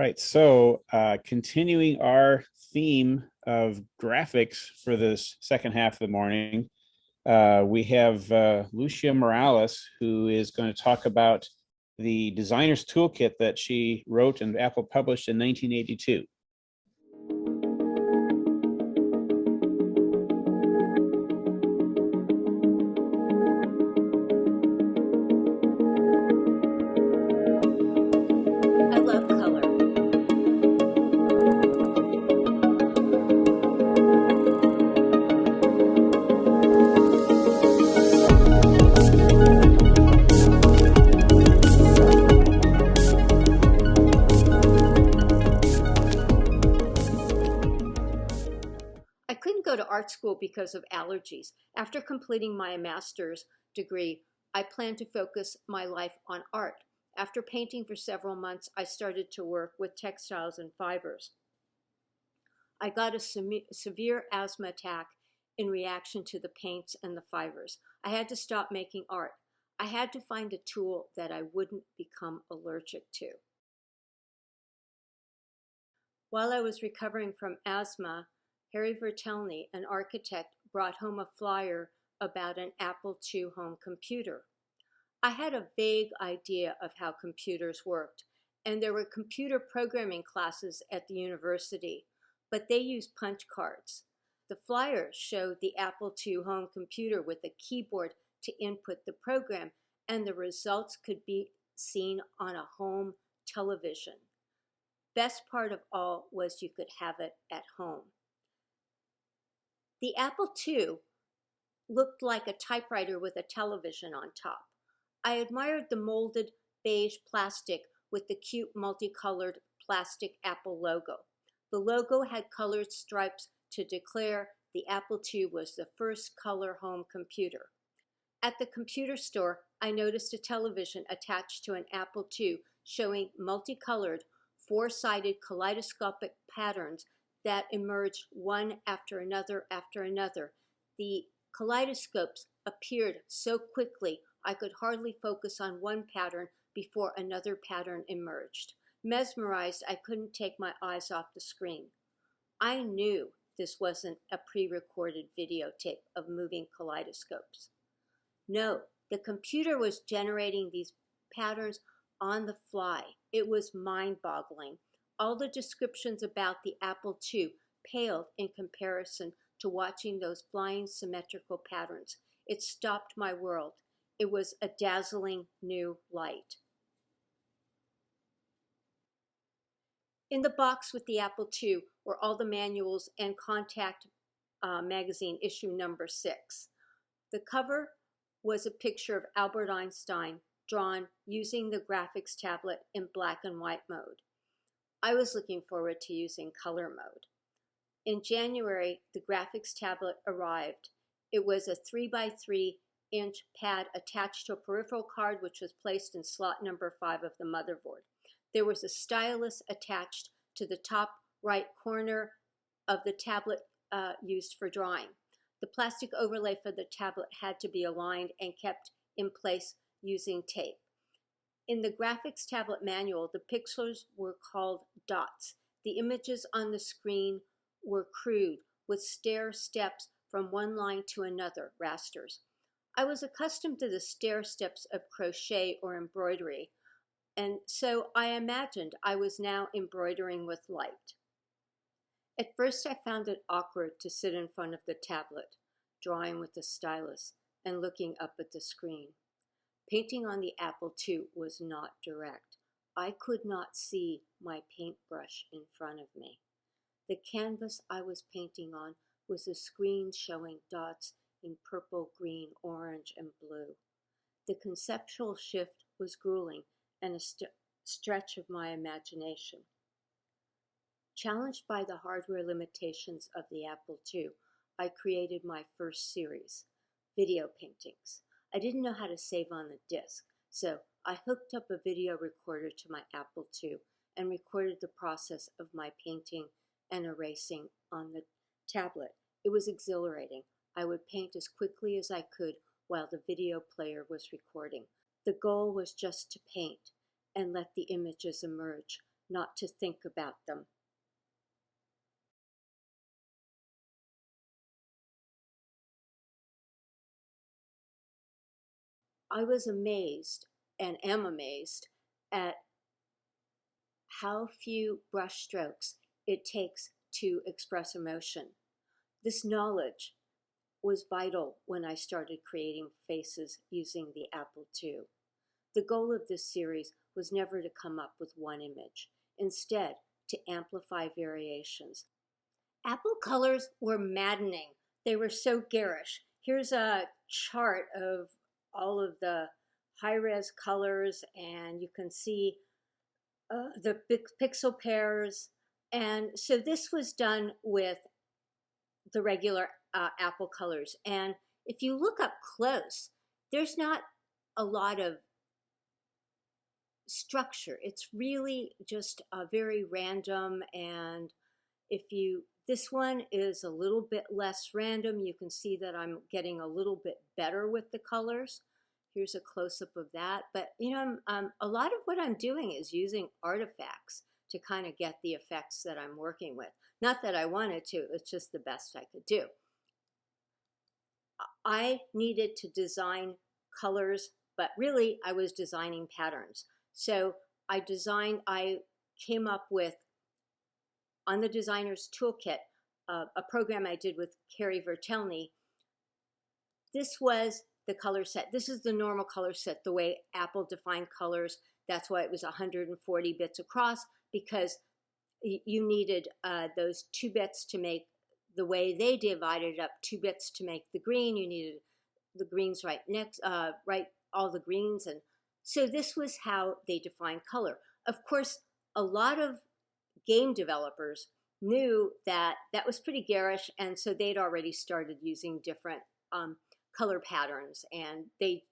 right, so continuing our theme of graphics for this second half of the morning, we have Lucia Morales, who is going to talk about the designer's toolkit that she wrote and Apple published in 1982. Art school because of allergies. After completing my master's degree, I plan to focus my life on art. After painting for several months, I started to work with textiles and fibers. I got a severe asthma attack in reaction to the paints and the fibers. I had to stop making art. I had to find a tool that I wouldn't become allergic to. While I was recovering from asthma, Harry Vertelny, an architect, brought home a flyer about an Apple II home computer. I had a vague idea of how computers worked, and there were computer programming classes at the university, but they used punch cards. The flyer showed the Apple II home computer with a keyboard to input the program, and the results could be seen on a home television. Best part of all was you could have it at home. The Apple II looked like a typewriter with a television on top. I admired the molded beige plastic with the cute multicolored plastic Apple logo. The logo had colored stripes to declare the Apple II was the first color home computer. At the computer store, I noticed a television attached to an Apple II showing multicolored, four-sided kaleidoscopic patterns that emerged one after another after another. The kaleidoscopes appeared so quickly I could hardly focus on one pattern before another pattern emerged. Mesmerized, I couldn't take my eyes off the screen. I knew this wasn't a pre-recorded videotape of moving kaleidoscopes. No, the computer was generating these patterns on the fly. It was mind-boggling. All the descriptions about the Apple II paled in comparison to watching those flying symmetrical patterns. It stopped my world. It was a dazzling new light. In the box with the Apple II were all the manuals and Contact magazine issue number 6. The cover was a picture of Albert Einstein drawn using the graphics tablet in black and white mode. I was looking forward to using color mode. In January, the graphics tablet arrived. It was a 3x3-inch pad attached to a peripheral card which was placed in slot number 5 of the motherboard. There was a stylus attached to the top right corner of the tablet used for drawing. The plastic overlay for the tablet had to be aligned and kept in place using tape. In the graphics tablet manual, the pixels were called dots. The images on the screen were crude, with stair steps from one line to another, rasters. I was accustomed to the stair steps of crochet or embroidery, and so I imagined I was now embroidering with light. At first I found it awkward to sit in front of the tablet, drawing with the stylus and looking up at the screen. Painting on the Apple II was not direct. I could not see my paintbrush in front of me. The canvas I was painting on was a screen showing dots in purple, green, orange, and blue. The conceptual shift was grueling and a stretch of my imagination. Challenged by the hardware limitations of the Apple II, I created my first series, video paintings. I didn't know how to save on the disk, so I hooked up a video recorder to my Apple II and recorded the process of my painting and erasing on the tablet. It was exhilarating. I would paint as quickly as I could while the video player was recording. The goal was just to paint and let the images emerge. not to think about them. I was amazed and am amazed at how few brush strokes it takes to express emotion. This knowledge was vital when I started creating faces using the Apple II. The goal of this series was never to come up with one image, instead to amplify variations. Apple colors were maddening. They were so garish. Here's a chart of all of the high-res colors, and you can see the big pixel pairs. And so this was done with the regular Apple colors. And if you look up close, there's not a lot of structure. It's really just very random. And this one is a little bit less random. You can see that I'm getting a little bit better with the colors. Here's a close-up of that. But, you know, a lot of what I'm doing is using artifacts to kind of get the effects that I'm working with. Not that I wanted to, it's just the best I could do. I needed to design colors, but really I was designing patterns. So I came up with, on the Designer's Toolkit, a program I did with Carrie Vertelny. This was the color set. This is the normal color set, the way Apple defined colors. That's why it was 140 bits across, because you needed those 2 bits to make, the way they divided it up, 2 bits to make the green. You needed the greens right next, all the greens. And so this was how they defined color. Of course, a lot of game developers knew that that was pretty garish, and so they'd already started using different color patterns, and they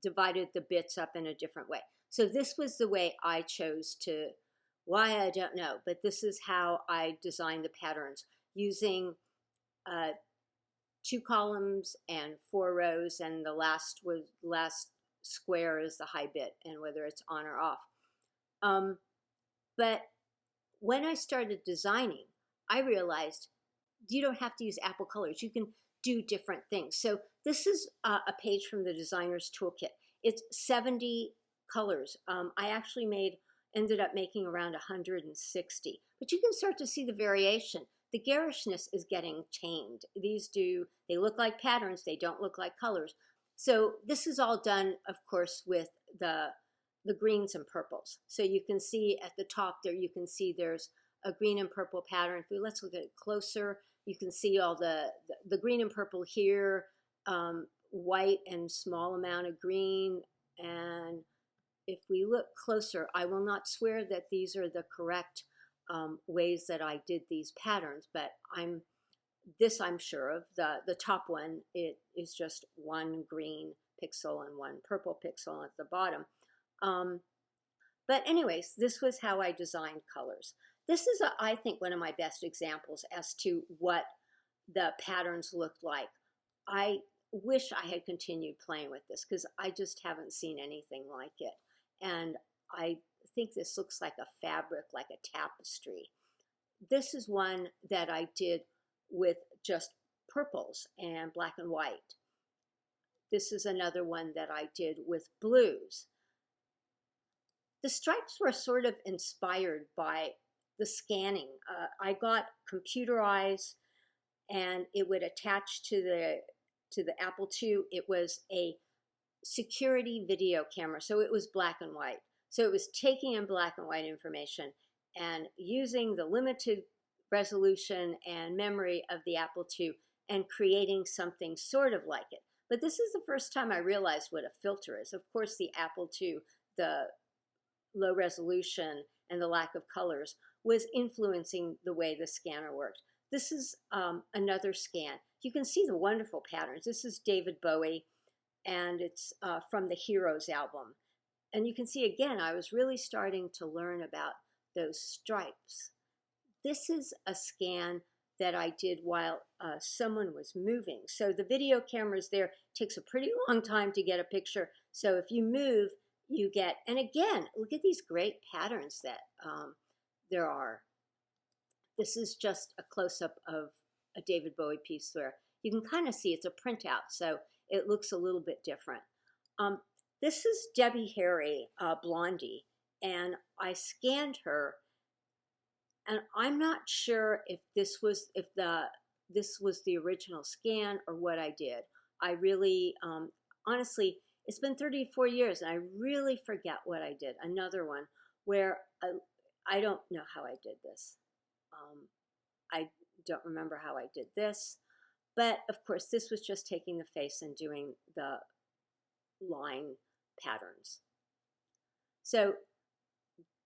divided the bits up in a different way. So this was the way I chose to, why I don't know, but this is how I designed the patterns, using 2 columns and 4 rows, and the last square is the high bit, and whether it's on or off. But when I started designing, I realized you don't have to use Apple colors. You can do different things. So this is a page from the Designer's Toolkit. It's 70 colors. I actually ended up making around 160, but you can start to see the variation. The garishness is getting tamed. They look like patterns, they don't look like colors. So this is all done, of course, with the greens and purples. So you can see at the top there, you can see there's a green and purple pattern. Let's look at it closer. You can see all the green and purple here, white and small amount of green. And if we look closer, I will not swear that these are the correct ways that I did these patterns, but I'm sure of. The top one, it is just 1 green pixel and 1 purple pixel at the bottom. But anyways, this was how I designed colors. This is, I think, one of my best examples as to what the patterns looked like. I wish I had continued playing with this, because I just haven't seen anything like it. And I think this looks like a fabric, like a tapestry. This is one that I did with just purples and black and white. This is another one that I did with blues. The stripes were sort of inspired by the scanning. I got computer eyes, and it would attach to the Apple II. It was a security video camera, so it was black and white. So it was taking in black and white information and using the limited resolution and memory of the Apple II and creating something sort of like it. But this is the first time I realized what a filter is. Of course, the Apple II, the low resolution and the lack of colors, was influencing the way the scanner worked. This is another scan. You can see the wonderful patterns. This is David Bowie, and it's from the Heroes album. And you can see, again, I was really starting to learn about those stripes. This is a scan that I did while someone was moving. So the video camera's there. It takes a pretty long time to get a picture. So if you move, you get, and again, look at these great patterns that there are. This is just a close-up of a David Bowie piece where you can kind of see it's a printout, so it looks a little bit different. This is Debbie Harry, Blondie, and I scanned her, and I'm not sure if this was the original scan or what I did. I really, honestly, it's been 34 years, and I really forget what I did. Another one where I don't know how I did this. I don't remember how I did this, but of course, this was just taking the face and doing the line patterns. So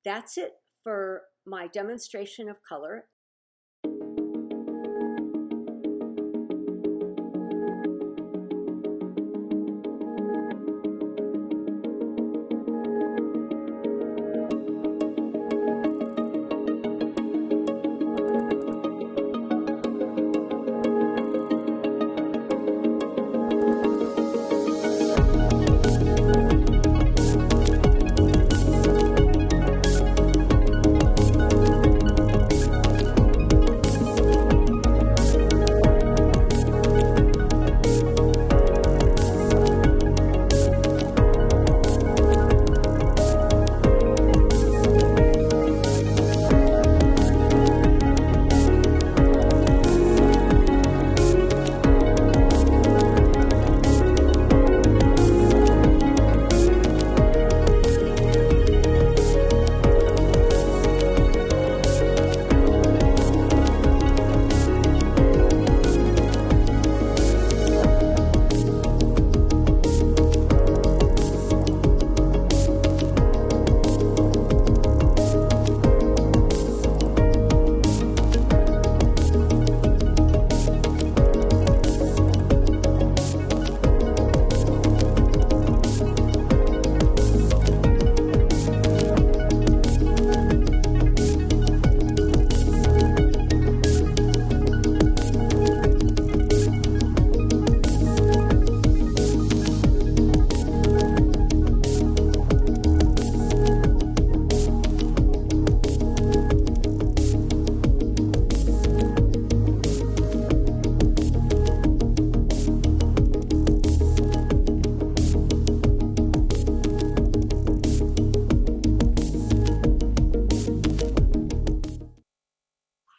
that's it for my demonstration of color.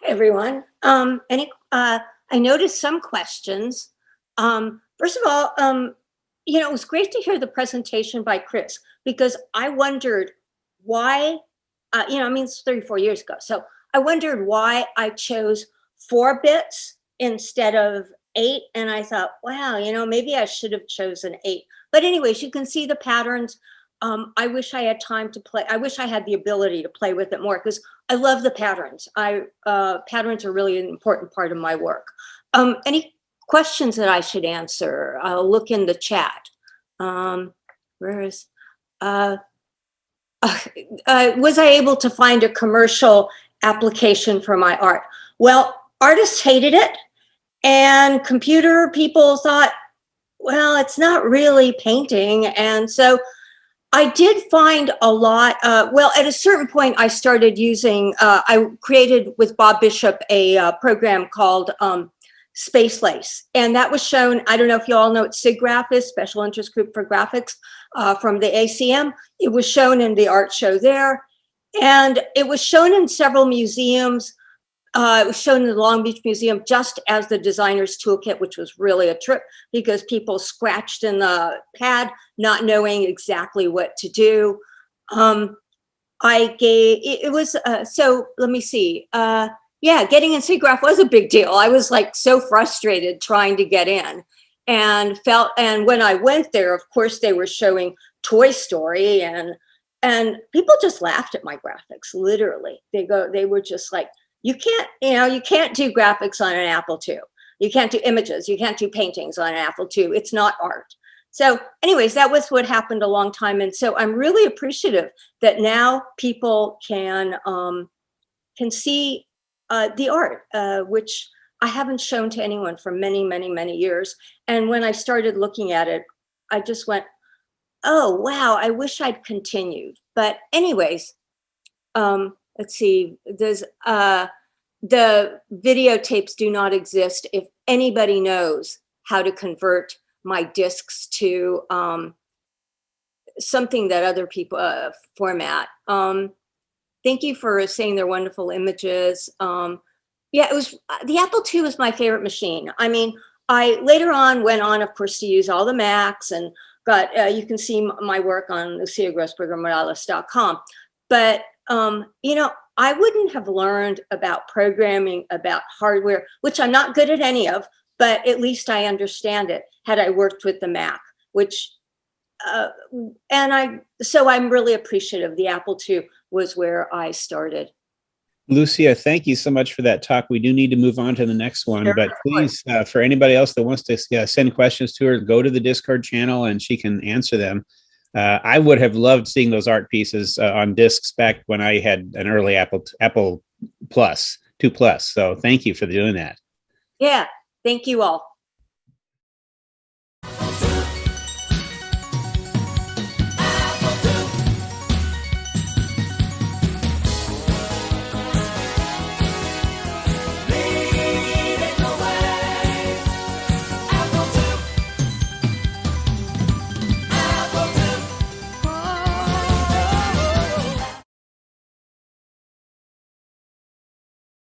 Everyone. I noticed some questions. First of all, it was great to hear the presentation by Chris, because I wondered why, it's 34 years ago. So I wondered why I chose 4 bits instead of 8. And I thought, wow, maybe I should have chosen 8. But anyways, you can see the patterns. I wish I had time to play. I wish I had the ability to play with it more, because I love the patterns. Patterns are really an important part of my work. Any questions that I should answer? I'll look in the chat. Was I able to find a commercial application for my art? Well, artists hated it, and computer people thought, well, it's not really painting. And so I did find a lot. At a certain point, I started using, I created with Bob Bishop a program called Space Lace. And that was shown, I don't know if you all know what SIGGRAPH is, Special Interest Group for Graphics, from the ACM. It was shown in the art show there. And it was shown in several museums. It was shown in the Long Beach Museum just as the designer's toolkit, which was really a trip, because people scratched in the pad, not knowing exactly what to do. So let me see. Getting in SIGGRAPH was a big deal. I was like so frustrated trying to get in, and when I went there, of course, they were showing Toy Story, and people just laughed at my graphics. Literally, they were just like, you can't do graphics on an Apple II. You can't do images. You can't do paintings on an Apple II. It's not art. So anyways, that was what happened a long time. And so I'm really appreciative that now people can see the art, which I haven't shown to anyone for many, many, many years. And when I started looking at it, I just went, oh, wow, I wish I'd continued. But anyways, let's see, the videotapes do not exist. If anybody knows how to convert my discs to something that other people format, thank you for saying they're wonderful images. Yeah, it was the Apple II was my favorite machine. I mean, I later on went on, of course, to use all the Macs and got, you can see my work on LuciaGrossbergerMorales.com. But, you know, I wouldn't have learned about programming, about hardware, which I'm not good at any of, but at least I understand it, had I worked with the Mac, which, so I'm really appreciative. The Apple II was where I started. Lucia, thank you so much for that talk. We do need to move on to the next one, Sure, but please, for anybody else that wants to send questions to her, go to the Discord channel and she can answer them. I would have loved seeing those art pieces on discs back when I had an early Apple Plus, 2 Plus. So thank you for doing that. Yeah, thank you all.